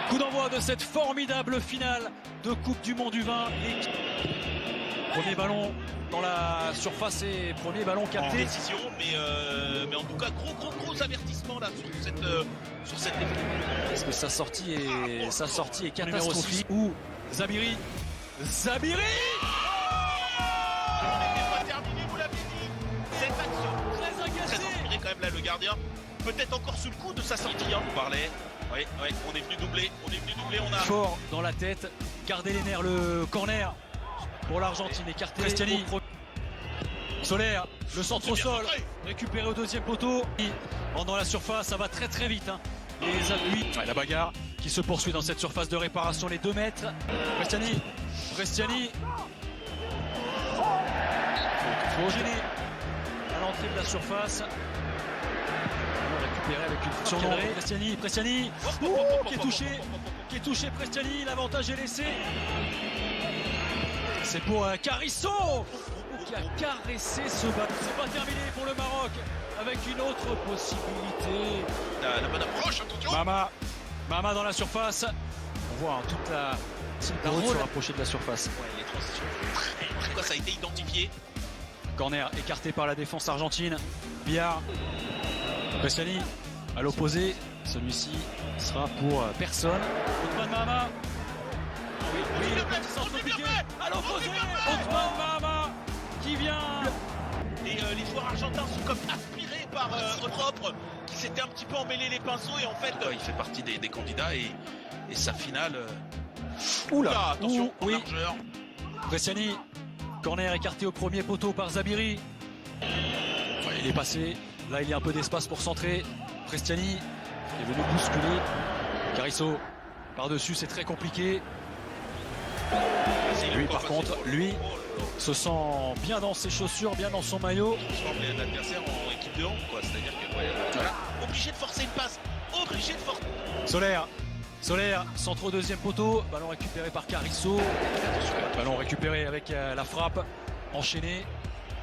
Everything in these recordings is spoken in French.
Coup d'envoi de cette formidable finale de Coupe du Monde du Vin. Premier ballon dans la surface et premier ballon capté. Décision, mais en tout cas gros avertissement là sur cette défaite. Parce que sa sortie est catastrophique. Ou Zabiri. On n'était pas terminé, vous l'avez dit. Cette action très inspiré quand même là le gardien. Peut-être encore sous le coup de sa sortie. Vous parlez. Oui, on est venu doubler. On a fort dans la tête. Gardez les nerfs. Le corner pour l'Argentine écarté. Cristiani. Solaire, le centre au sol, récupéré au deuxième poteau. Dans la surface, ça va très vite. Les appuis, la bagarre qui se poursuit dans cette surface de réparation, les 2 mètres. Cristiani. Faut gêner à l'entrée de la surface. Récupéré avec une frappe cadrée. Cristiani. Qui est touché. Cristiani, l'avantage est laissé. C'est pour Carriço qui a caressé ce ballon. C'est pas terminé pour le Maroc avec une autre possibilité. La bonne approche, attention. Mama dans la surface. On voit toute la route se rapprocher de la surface. Ouais, les transitions très précoces, ça a été identifié. Corner écarté par la défense argentine. Billard. Cristiani à l'opposé. Celui-ci sera pour personne. Othman Mahama. Oui, le petit centre compliqué. À l'opposé. Othman Mahama qui vient. Et les joueurs argentins sont comme aspirés par Propre qui s'était un petit peu emmêlé les pinceaux et en fait il fait partie des candidats et sa finale. Oula, attention, en largeur. Cristiani, corner écarté au premier poteau par Zabiri. Ouais, il est passé. Là, il y a un peu d'espace pour centrer. Cristiani est venu bousculer. Carriço par-dessus, c'est très compliqué. Lui, par contre, se sent bien dans ses chaussures, bien dans son maillot. Il transforme l'adversaire en équipe de hand, quoi. C'est-à-dire que obligé de forcer une passe. Solaire, centre au deuxième poteau. Ballon récupéré par Carriço. Ballon récupéré avec la frappe enchaînée.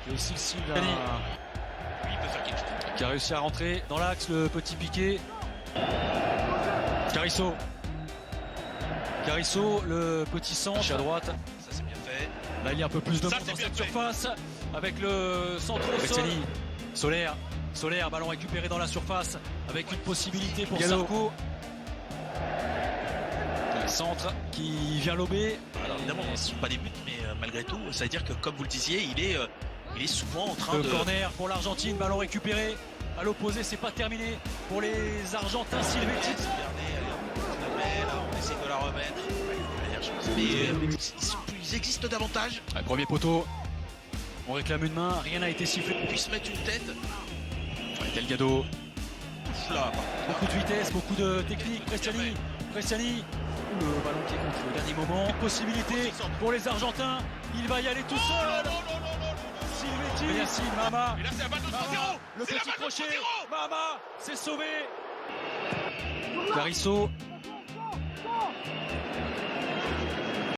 Il y a aussi le signe d'un... Il peut faire quelque chose. Qui a réussi à rentrer dans l'axe, le petit piqué. Carriço, le petit centre à droite. Ça c'est bien fait. Là il y a un peu plus de monde dans cette surface. Avec le centre au sol. Solaire, ballon récupéré dans la surface. Avec une possibilité pour Sarko. Le centre qui vient lober. Alors évidemment ce ne sont pas des buts, mais malgré tout, ça veut dire que comme vous le disiez, il est souvent en train de... corner pour l'Argentine, ballon récupéré. À l'opposé, c'est pas terminé pour les Argentins. Silvetti. On essaie de la remettre. Mais ils existent davantage. Premier poteau. On réclame une main, rien n'a été sifflé. On puisse mettre une tête. Delgado. Là, beaucoup de vitesse, beaucoup de technique. Cristiani. Le ballon qui est contre le dernier moment. Possibilité pour les Argentins. Il va y aller tout seul. Silvetti. Mama. Et là, c'est la balle de 3-0. Le petit crochet. Mama, c'est sauvé. Carriço.